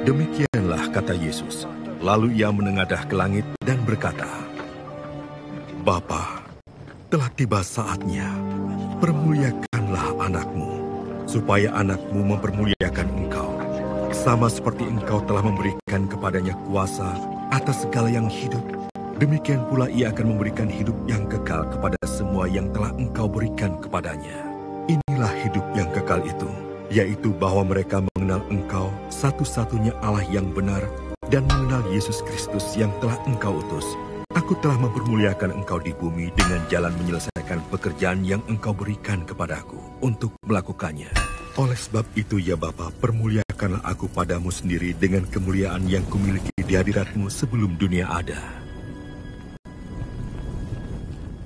Demikianlah kata Yesus. Lalu ia menengadah ke langit dan berkata, Bapa, telah tiba saatnya. Permuliakanlah anakmu, supaya anakmu mempermuliakan engkau. Sama seperti engkau telah memberikan kepadanya kuasa atas segala yang hidup, demikian pula ia akan memberikan hidup yang kekal kepada semua yang telah engkau berikan kepadanya. Inilah hidup yang kekal itu, yaitu bahwa mereka mengenal engkau satu-satunya Allah yang benar dan mengenal Yesus Kristus yang telah engkau utus. Aku telah mempermuliakan engkau di bumi dengan jalan menyelesaikan pekerjaan yang engkau berikan kepadaku untuk melakukannya. Oleh sebab itu ya Bapa, permuliakanlah aku padamu sendiri dengan kemuliaan yang kumiliki di hadiratmu sebelum dunia ada.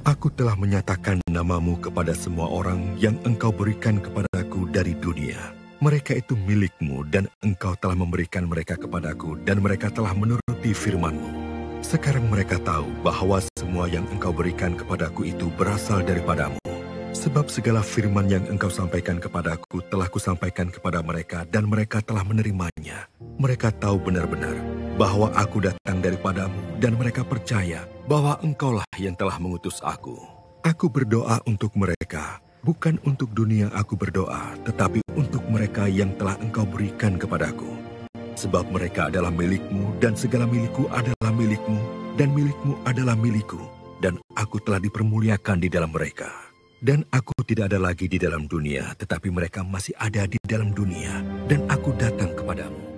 Aku telah menyatakan namamu kepada semua orang yang engkau berikan kepadaku dari dunia. Mereka itu milikmu dan engkau telah memberikan mereka kepadaku dan mereka telah menuruti firman-Mu. Sekarang mereka tahu bahwa semua yang engkau berikan kepadaku itu berasal daripadamu. Sebab segala firman yang engkau sampaikan kepadaku telah kusampaikan kepada mereka dan mereka telah menerimanya. Mereka tahu benar-benar bahwa aku datang daripadamu dan mereka percaya bahwa engkaulah yang telah mengutus aku. Aku berdoa untuk mereka. Bukan untuk dunia aku berdoa, tetapi untuk mereka yang telah engkau berikan kepadaku. Sebab mereka adalah milikmu, dan segala milikku adalah milikmu, dan milikmu adalah milikku, dan aku telah dipermuliakan di dalam mereka. Dan aku tidak ada lagi di dalam dunia, tetapi mereka masih ada di dalam dunia, dan aku datang kepadamu.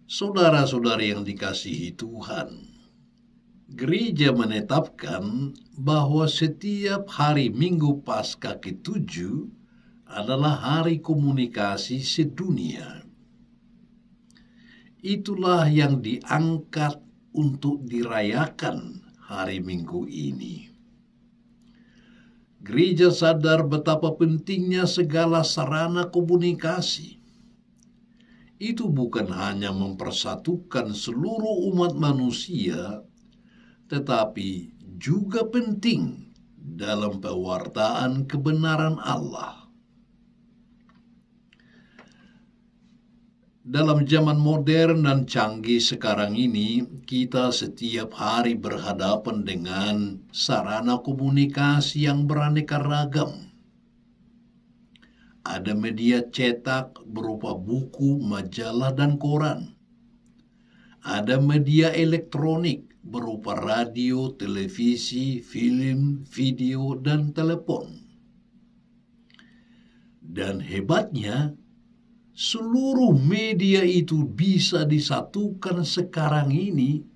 Saudara-saudari yang dikasihi Tuhan, gereja menetapkan bahwa setiap hari Minggu Paskah ke-7 adalah hari komunikasi sedunia. Itulah yang diangkat untuk dirayakan hari Minggu ini. Gereja sadar betapa pentingnya segala sarana komunikasi. Itu bukan hanya mempersatukan seluruh umat manusia, tetapi juga penting dalam pewartaan kebenaran Allah. Dalam zaman modern dan canggih sekarang ini, kita setiap hari berhadapan dengan sarana komunikasi yang beraneka ragam. Ada media cetak berupa buku, majalah, dan koran. Ada media elektronik berupa radio, televisi, film, video, dan telepon. Dan hebatnya, seluruh media itu bisa disatukan sekarang ini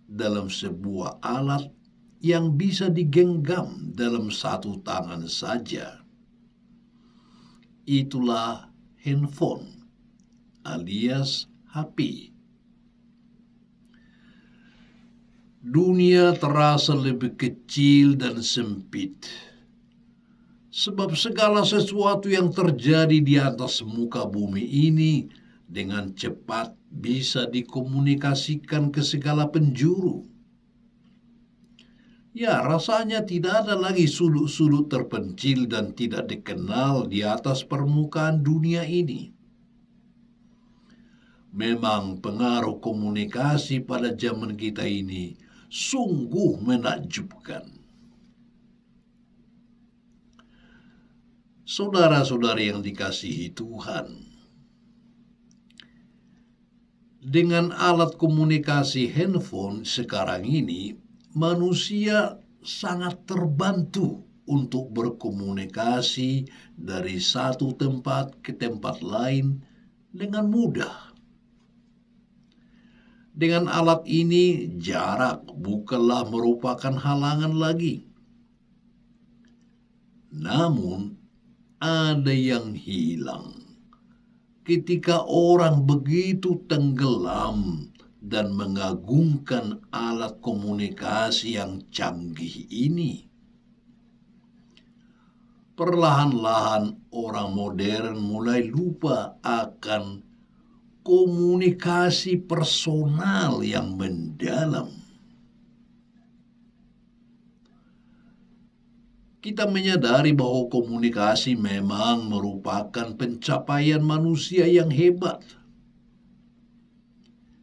dalam sebuah alat yang bisa digenggam dalam satu tangan saja. Itulah handphone alias HP. Dunia terasa lebih kecil dan sempit, sebab segala sesuatu yang terjadi di atas muka bumi ini dengan cepat bisa dikomunikasikan ke segala penjuru. Ya, rasanya tidak ada lagi sudut-sudut terpencil dan tidak dikenal di atas permukaan dunia ini. Memang pengaruh komunikasi pada zaman kita ini sungguh menakjubkan. Saudara-saudari yang dikasihi Tuhan, dengan alat komunikasi handphone sekarang ini, manusia sangat terbantu untuk berkomunikasi dari satu tempat ke tempat lain dengan mudah. Dengan alat ini, jarak bukanlah merupakan halangan lagi. Namun, ada yang hilang ketika orang begitu tenggelam dan mengagungkan alat komunikasi yang canggih ini. Perlahan-lahan orang modern mulai lupa akan komunikasi personal yang mendalam. Kita menyadari bahwa komunikasi memang merupakan pencapaian manusia yang hebat.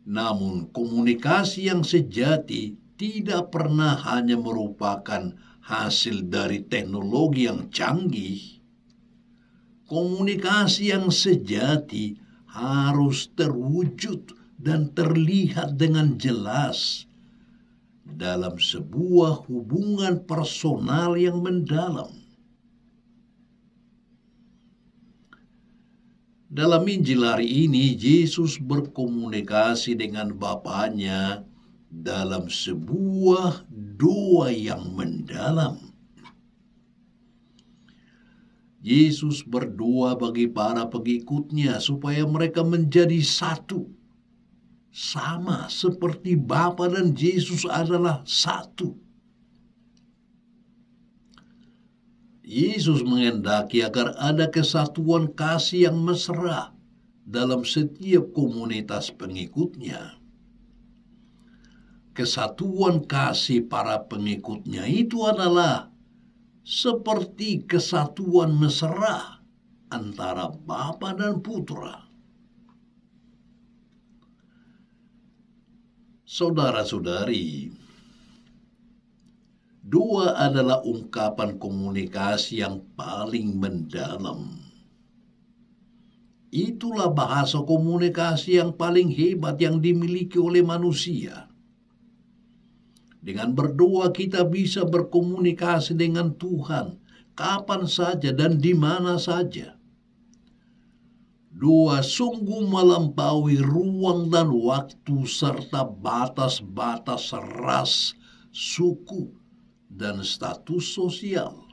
Namun, komunikasi yang sejati tidak pernah hanya merupakan hasil dari teknologi yang canggih. Komunikasi yang sejati harus terwujud dan terlihat dengan jelas dalam sebuah hubungan personal yang mendalam. Dalam Injil hari ini, Yesus berkomunikasi dengan Bapanya dalam sebuah doa yang mendalam. Yesus berdoa bagi para pengikutnya supaya mereka menjadi satu. Sama seperti Bapa dan Yesus adalah satu. Yesus menghendaki agar ada kesatuan kasih yang mesra dalam setiap komunitas pengikutnya. Kesatuan kasih para pengikutnya itu adalah seperti kesatuan mesra antara Bapa dan Putra. Saudara-saudari, doa adalah ungkapan komunikasi yang paling mendalam. Itulah bahasa komunikasi yang paling hebat yang dimiliki oleh manusia. Dengan berdoa kita bisa berkomunikasi dengan Tuhan kapan saja dan di mana saja. Doa sungguh melampaui ruang dan waktu serta batas-batas ras, suku, dan status sosial.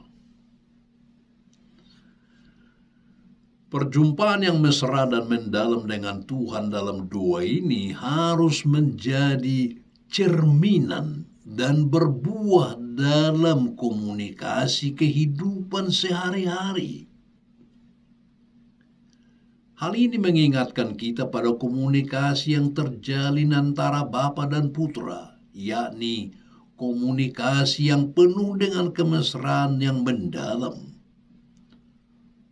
Perjumpaan yang mesra dan mendalam dengan Tuhan dalam doa ini harus menjadi cerminan dan berbuah dalam komunikasi kehidupan sehari-hari. Hal ini mengingatkan kita pada komunikasi yang terjalin antara Bapa dan Putra, yakni komunikasi yang penuh dengan kemesraan yang mendalam.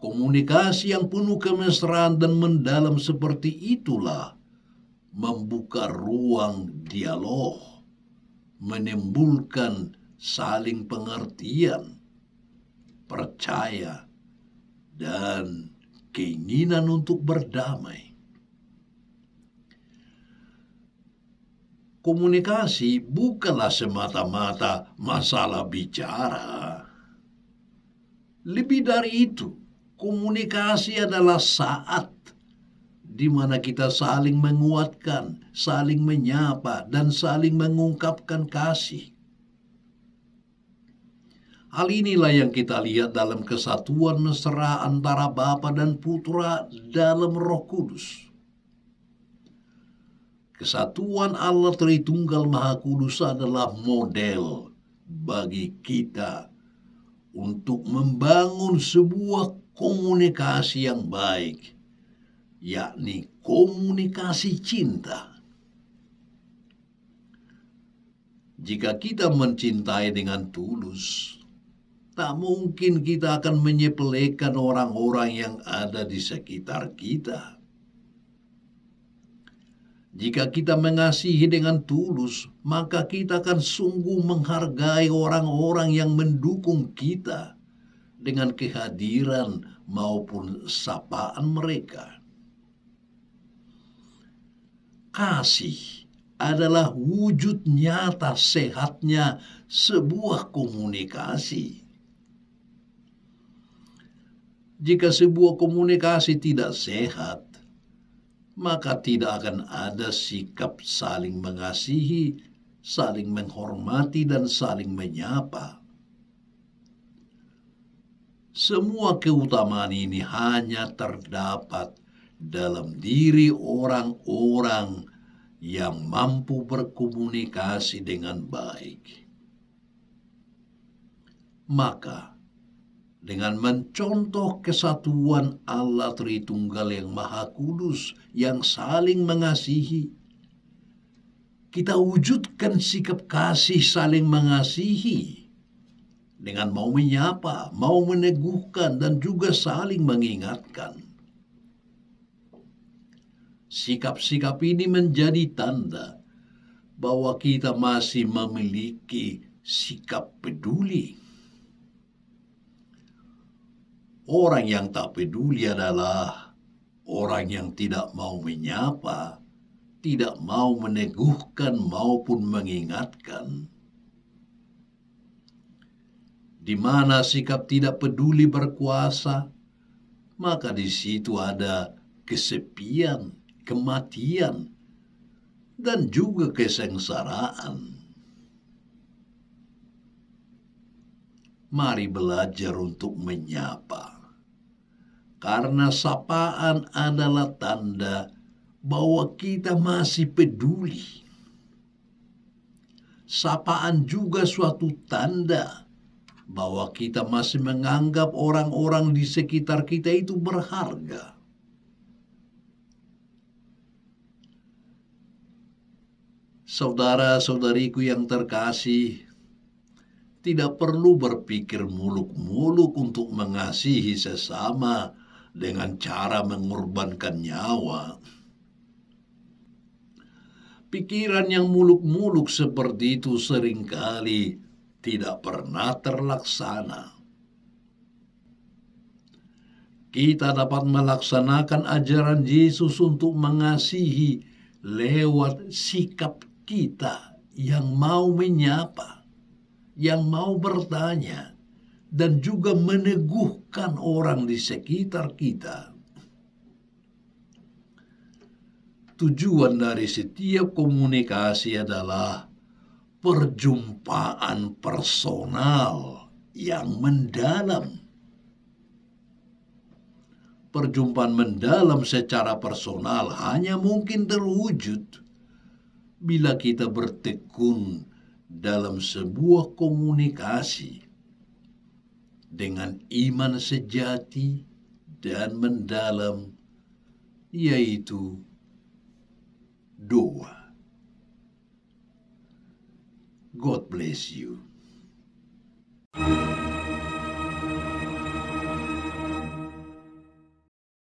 Komunikasi yang penuh kemesraan dan mendalam seperti itulah membuka ruang dialog, menimbulkan saling pengertian, percaya, dan keinginan untuk berdamai. Komunikasi bukanlah semata-mata masalah bicara. Lebih dari itu, komunikasi adalah saat di mana kita saling menguatkan, saling menyapa, dan saling mengungkapkan kasih. Hal inilah yang kita lihat dalam kesatuan mesra antara Bapa dan Putra dalam Roh Kudus. Kesatuan Allah Tritunggal Maha Kudus adalah model bagi kita untuk membangun sebuah komunikasi yang baik, yakni komunikasi cinta. Jika kita mencintai dengan tulus, tak mungkin kita akan menyepelekan orang-orang yang ada di sekitar kita. Jika kita mengasihi dengan tulus, maka kita akan sungguh menghargai orang-orang yang mendukung kita dengan kehadiran maupun sapaan mereka. Kasih adalah wujud nyata sehatnya sebuah komunikasi. Jika sebuah komunikasi tidak sehat, maka tidak akan ada sikap saling mengasihi, saling menghormati, dan saling menyapa. Semua keutamaan ini hanya terdapat dalam diri orang-orang yang mampu berkomunikasi dengan baik. Maka, dengan mencontoh kesatuan Allah Tritunggal yang Maha Kudus yang saling mengasihi, kita wujudkan sikap kasih saling mengasihi dengan mau menyapa, mau meneguhkan, dan juga saling mengingatkan. Sikap-sikap ini menjadi tanda bahwa kita masih memiliki sikap peduli. Orang yang tak peduli adalah orang yang tidak mau menyapa, tidak mau meneguhkan maupun mengingatkan. Di mana sikap tidak peduli berkuasa, maka di situ ada kesepian, kematian, dan juga kesengsaraan. Mari belajar untuk menyapa, karena sapaan adalah tanda bahwa kita masih peduli. Sapaan juga suatu tanda bahwa kita masih menganggap orang-orang di sekitar kita itu berharga. Saudara-saudariku yang terkasih, tidak perlu berpikir muluk-muluk untuk mengasihi sesama dengan cara mengorbankan nyawa. Pikiran yang muluk-muluk seperti itu seringkali tidak pernah terlaksana. Kita dapat melaksanakan ajaran Yesus untuk mengasihi lewat sikap kita yang mau menyapa, yang mau bertanya, dan juga meneguhkan orang di sekitar kita. Tujuan dari setiap komunikasi adalah perjumpaan personal yang mendalam. Perjumpaan mendalam secara personal hanya mungkin terwujud bila kita bertekun dalam sebuah komunikasi dengan iman sejati dan mendalam, yaitu doa. God bless you.